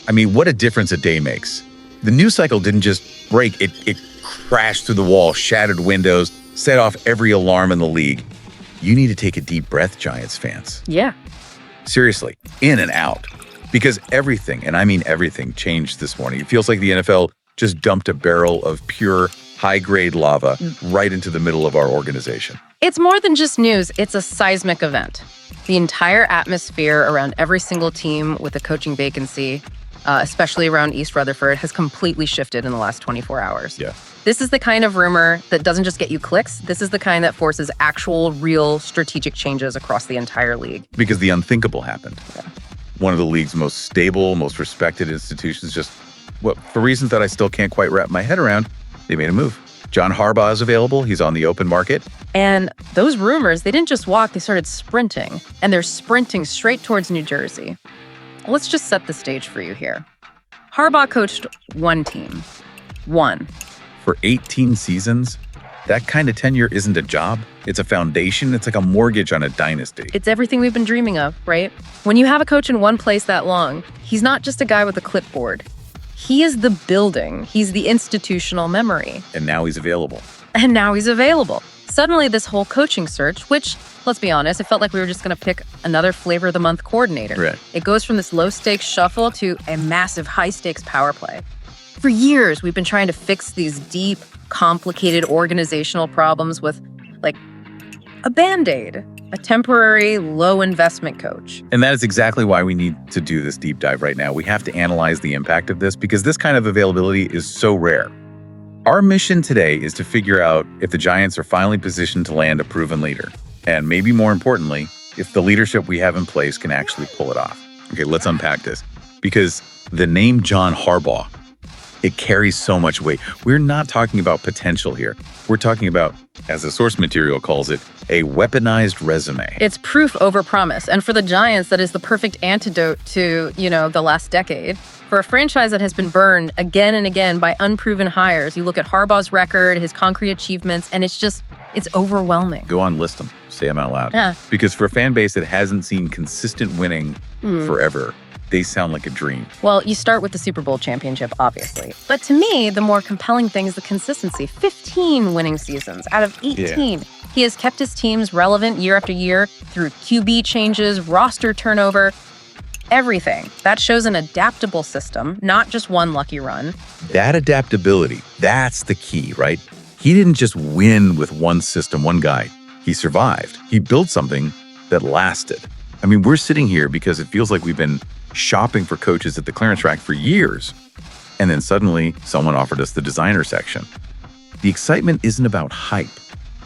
I mean, what a difference a day makes. The news cycle didn't just break, it crashed through the wall, shattered windows, set off every alarm in the league. You need to take a deep breath, Giants fans. Yeah. Seriously, in and out. Because everything, and I mean everything, changed this morning. It feels like the NFL just dumped a barrel of pure, high-grade lava right into the middle of our organization. It's more than just news. It's a seismic event. The entire atmosphere around every single team with a coaching vacancy, especially around East Rutherford, has completely shifted in the last 24 hours. Yeah. This is the kind of rumor that doesn't just get you clicks. This is the kind that forces actual, real strategic changes across the entire league. Because the unthinkable happened. Yeah. One of the league's most stable, most respected institutions just, well, for reasons that I still can't quite wrap my head around, they made a move. John Harbaugh is available. He's on the open market. And those rumors, they didn't just walk, they started sprinting. And they're sprinting straight towards New Jersey. Let's just set the stage for you here. Harbaugh coached one team. One. For 18 seasons, that kind of tenure isn't a job. It's a foundation. It's like a mortgage on a dynasty. It's everything we've been dreaming of, right? When you have a coach in one place that long, he's not just a guy with a clipboard. He is the building. He's the institutional memory. And now he's available. Suddenly, this whole coaching search, which, let's be honest, it felt like we were just going to pick another flavor of the month coordinator. Right. It goes from this low-stakes shuffle to a massive high-stakes power play. For years, we've been trying to fix these deep, complicated organizational problems with, like, a Band-Aid, a temporary, low-investment coach. And that is exactly why we need to do this deep dive right now. We have to analyze the impact of this because this kind of availability is so rare. Our mission today is to figure out if the Giants are finally positioned to land a proven leader. And maybe more importantly, if the leadership we have in place can actually pull it off. Okay, let's unpack this. Because the name John Harbaugh, it carries so much weight. We're not talking about potential here. We're talking about, as the source material calls it, a weaponized resume. It's proof over promise. And for the Giants, that is the perfect antidote to, the last decade. For a franchise that has been burned again and again by unproven hires, you look at Harbaugh's record, his concrete achievements, and it's overwhelming. Go on, list them. Say them out loud. Yeah. Because for a fan base that hasn't seen consistent winning forever, they sound like a dream. Well, you start with the Super Bowl championship, obviously. But to me, the more compelling thing is the consistency. 15 winning seasons out of 18. Yeah. He has kept his teams relevant year after year through QB changes, roster turnover, everything. That shows an adaptable system, not just one lucky run. That adaptability, that's the key, right? He didn't just win with one system, one guy. He survived. He built something that lasted. I mean, we're sitting here because it feels like we've been shopping for coaches at the clearance rack for years. And then suddenly, someone offered us the designer section. The excitement isn't about hype.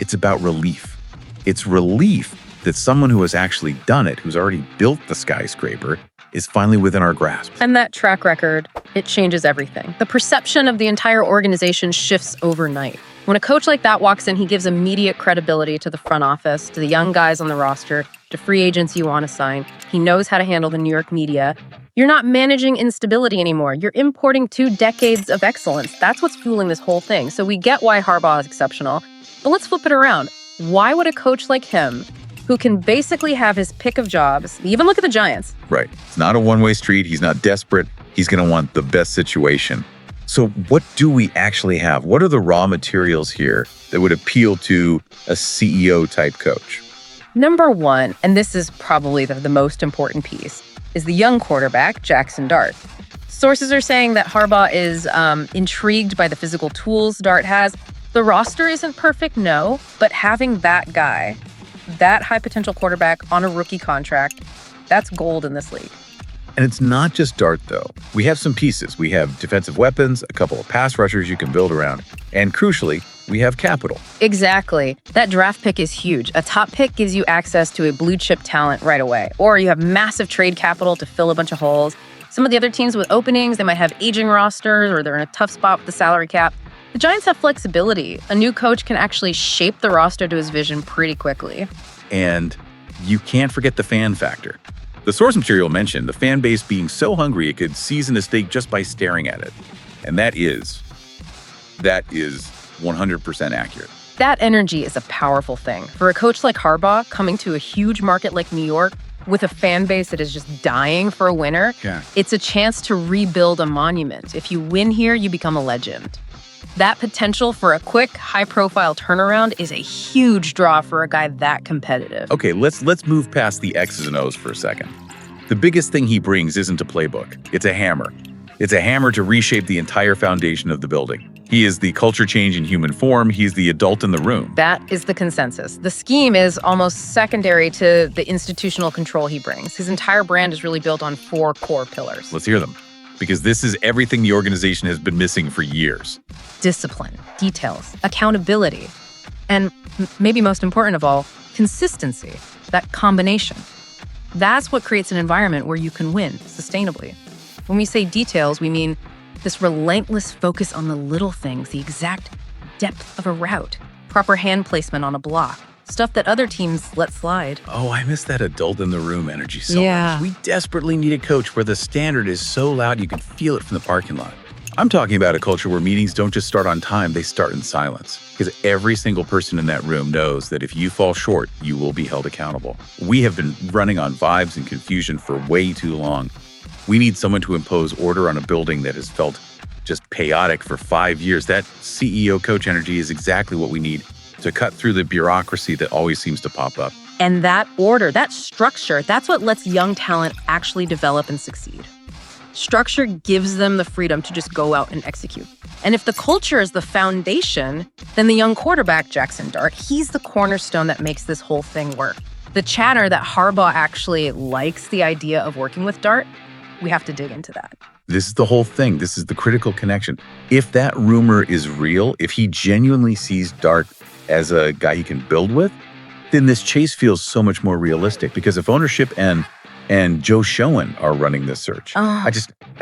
It's about relief. It's relief that someone who has actually done it, who's already built the skyscraper, is finally within our grasp. And that track record, it changes everything. The perception of the entire organization shifts overnight. When a coach like that walks in, he gives immediate credibility to the front office, to the young guys on the roster, to free agents you want to sign. He knows how to handle the New York media. You're not managing instability anymore. You're importing 2 decades of excellence. That's what's fueling this whole thing. So we get why Harbaugh is exceptional. But let's flip it around. Why would a coach like him, who can basically have his pick of jobs, even look at the Giants? Right. It's not a one-way street. He's not desperate. He's going to want the best situation. So what do we actually have? What are the raw materials here that would appeal to a CEO-type coach? Number one, and this is probably the most important piece, is the young quarterback, Jaxson Dart. Sources are saying that Harbaugh is intrigued by the physical tools Dart has. The roster isn't perfect, no, but having that guy, that high-potential quarterback on a rookie contract, that's gold in this league. And it's not just Dart, though. We have some pieces. We have defensive weapons, a couple of pass rushers you can build around, and crucially, we have capital. Exactly. That draft pick is huge. A top pick gives you access to a blue-chip talent right away, or you have massive trade capital to fill a bunch of holes. Some of the other teams with openings, they might have aging rosters, or they're in a tough spot with the salary cap. The Giants have flexibility. A new coach can actually shape the roster to his vision pretty quickly. And you can't forget the fan factor. The source material mentioned the fan base being so hungry it could season a steak just by staring at it. And that is 100% accurate. That energy is a powerful thing. For a coach like Harbaugh, coming to a huge market like New York, with a fan base that is just dying for a winner, it's a chance to rebuild a monument. If you win here, you become a legend. That potential for a quick, high-profile turnaround is a huge draw for a guy that competitive. Okay, let's move past the X's and O's for a second. The biggest thing he brings isn't a playbook. It's a hammer. It's a hammer to reshape the entire foundation of the building. He is the culture change in human form. He's the adult in the room. That is the consensus. The scheme is almost secondary to the institutional control he brings. His entire brand is really built on 4 core pillars. Let's hear them, because this is everything the organization has been missing for years. Discipline, details, accountability, and maybe most important of all, consistency, that combination. That's what creates an environment where you can win sustainably. When we say details, we mean this relentless focus on the little things, the exact depth of a route, proper hand placement on a block, stuff that other teams let slide. Oh, I miss that adult in the room energy so much. We desperately need a coach where the standard is so loud you can feel it from the parking lot. I'm talking about a culture where meetings don't just start on time, they start in silence. Because every single person in that room knows that if you fall short, you will be held accountable. We have been running on vibes and confusion for way too long. We need someone to impose order on a building that has felt just chaotic for 5 years. That CEO coach energy is exactly what we need to cut through the bureaucracy that always seems to pop up. And that order, that structure, that's what lets young talent actually develop and succeed. Structure gives them the freedom to just go out and execute. And if the culture is the foundation, then the young quarterback, Jaxson Dart, he's the cornerstone that makes this whole thing work. The chatter that Harbaugh actually likes the idea of working with Dart, we have to dig into that. This is the whole thing. This is the critical connection. If that rumor is real, if he genuinely sees Dart as a guy he can build with, then this chase feels so much more realistic. Because if ownership and Joe Schoen are running this search, I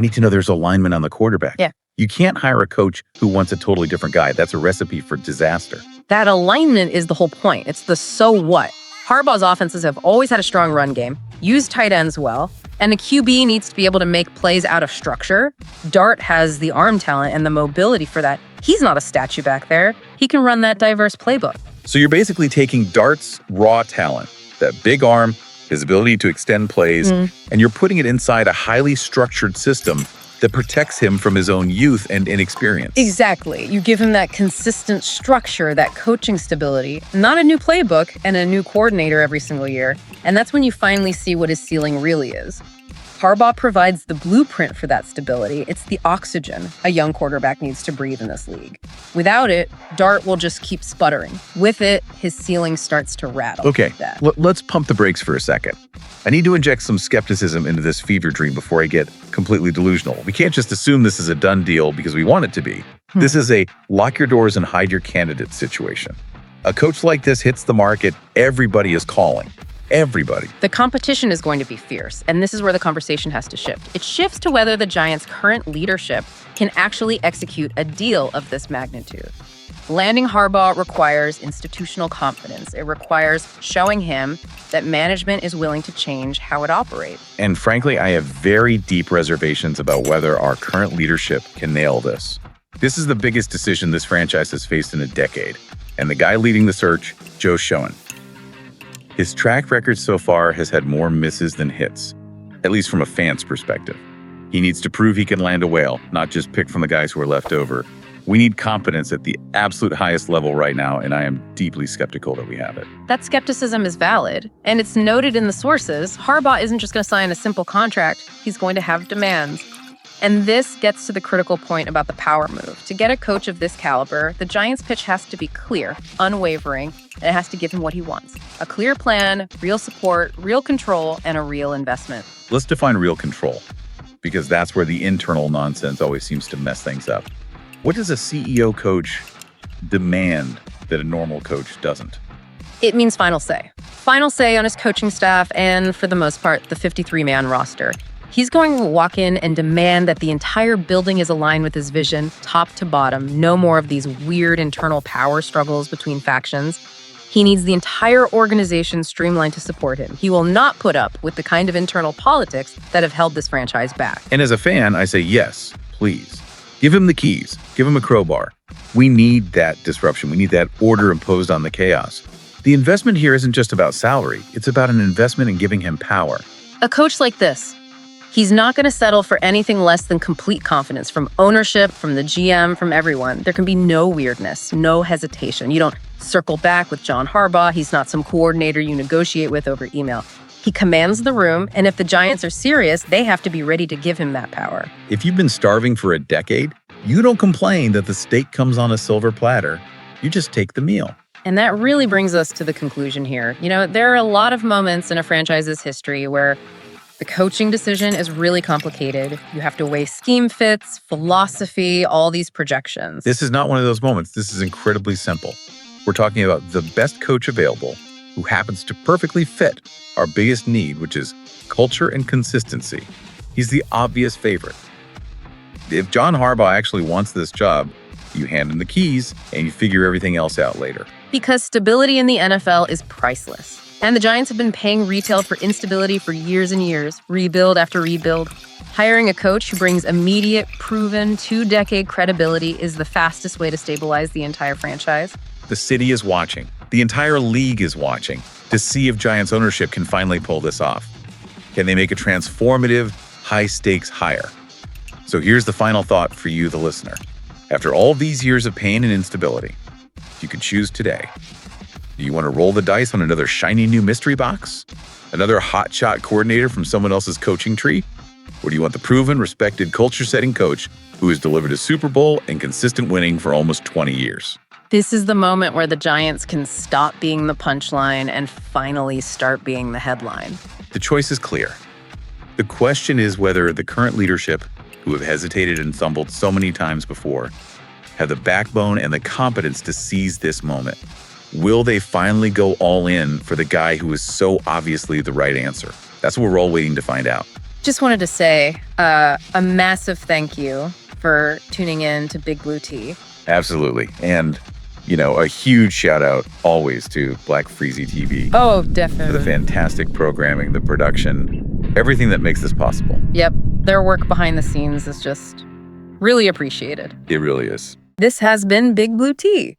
need to know there's alignment on the quarterback. Yeah. You can't hire a coach who wants a totally different guy. That's a recipe for disaster. That alignment is the whole point. It's the so what. Harbaugh's offenses have always had a strong run game, used tight ends well, and a QB needs to be able to make plays out of structure. Dart has the arm talent and the mobility for that. He's not a statue back there. He can run that diverse playbook. So you're basically taking Dart's raw talent, that big arm, his ability to extend plays, and you're putting it inside a highly structured system that protects him from his own youth and inexperience. Exactly. You give him that consistent structure, that coaching stability, not a new playbook and a new coordinator every single year. And that's when you finally see what his ceiling really is. Harbaugh provides the blueprint for that stability. It's the oxygen a young quarterback needs to breathe in this league. Without it, Dart will just keep sputtering. With it, his ceiling starts to rattle. Okay, let's pump the brakes for a second. I need to inject some skepticism into this fever dream before I get completely delusional. We can't just assume this is a done deal because we want it to be. This is a lock your doors and hide your candidates situation. A coach like this hits the market, everybody is calling. Everybody. The competition is going to be fierce, and this is where the conversation has to shift. It shifts to whether the Giants' current leadership can actually execute a deal of this magnitude. Landing Harbaugh requires institutional confidence. It requires showing him that management is willing to change how it operates. And frankly, I have very deep reservations about whether our current leadership can nail this. This is the biggest decision this franchise has faced in a decade. And the guy leading the search, Joe Schoen. His track record so far has had more misses than hits, at least from a fan's perspective. He needs to prove he can land a whale, not just pick from the guys who are left over. We need competence at the absolute highest level right now, and I am deeply skeptical that we have it. That skepticism is valid, and it's noted in the sources. Harbaugh isn't just going to sign a simple contract. He's going to have demands. And this gets to the critical point about the power move. To get a coach of this caliber, the Giants' pitch has to be clear, unwavering, and it has to give him what he wants. A clear plan, real support, real control, and a real investment. Let's define real control, because that's where the internal nonsense always seems to mess things up. What does a CEO coach demand that a normal coach doesn't? It means final say. Final say on his coaching staff and, for the most part, the 53-man roster. He's going to walk in and demand that the entire building is aligned with his vision, top to bottom. No more of these weird internal power struggles between factions. He needs the entire organization streamlined to support him. He will not put up with the kind of internal politics that have held this franchise back. And as a fan, I say yes, please. Give him the keys. Give him a crowbar. We need that disruption. We need that order imposed on the chaos. The investment here isn't just about salary. It's about an investment in giving him power. A coach like this, he's not going to settle for anything less than complete confidence from ownership, from the GM, from everyone. There can be no weirdness, no hesitation. You don't circle back with John Harbaugh. He's not some coordinator you negotiate with over email. He commands the room, and if the Giants are serious, they have to be ready to give him that power. If you've been starving for a decade, you don't complain that the steak comes on a silver platter. You just take the meal. And that really brings us to the conclusion here. There are a lot of moments in a franchise's history where the coaching decision is really complicated. You have to weigh scheme fits, philosophy, all these projections. This is not one of those moments. This is incredibly simple. We're talking about the best coach available who happens to perfectly fit our biggest need, which is culture and consistency. He's the obvious favorite. If John Harbaugh actually wants this job, you hand him the keys and you figure everything else out later. Because stability in the NFL is priceless. And the Giants have been paying retail for instability for years and years, rebuild after rebuild. Hiring a coach who brings immediate, proven, 2-decade credibility is the fastest way to stabilize the entire franchise. The city is watching. The entire league is watching to see if Giants ownership can finally pull this off. Can they make a transformative, high-stakes hire? So here's the final thought for you, the listener. After all these years of pain and instability, you could choose today. Do you want to roll the dice on another shiny new mystery box? Another hotshot coordinator from someone else's coaching tree? Or do you want the proven, respected, culture-setting coach who has delivered a Super Bowl and consistent winning for almost 20 years? This is the moment where the Giants can stop being the punchline and finally start being the headline. The choice is clear. The question is whether the current leadership, who have hesitated and stumbled so many times before, have the backbone and the competence to seize this moment. Will they finally go all in for the guy who is so obviously the right answer? That's what we're all waiting to find out. Just wanted to say a massive thank you for tuning in to Big Blue Tea. Absolutely. And, a huge shout out always to Black Freezy TV. Oh, For definitely. the fantastic programming, the production, everything that makes this possible. Yep. Their work behind the scenes is just really appreciated. It really is. This has been Big Blue Tea.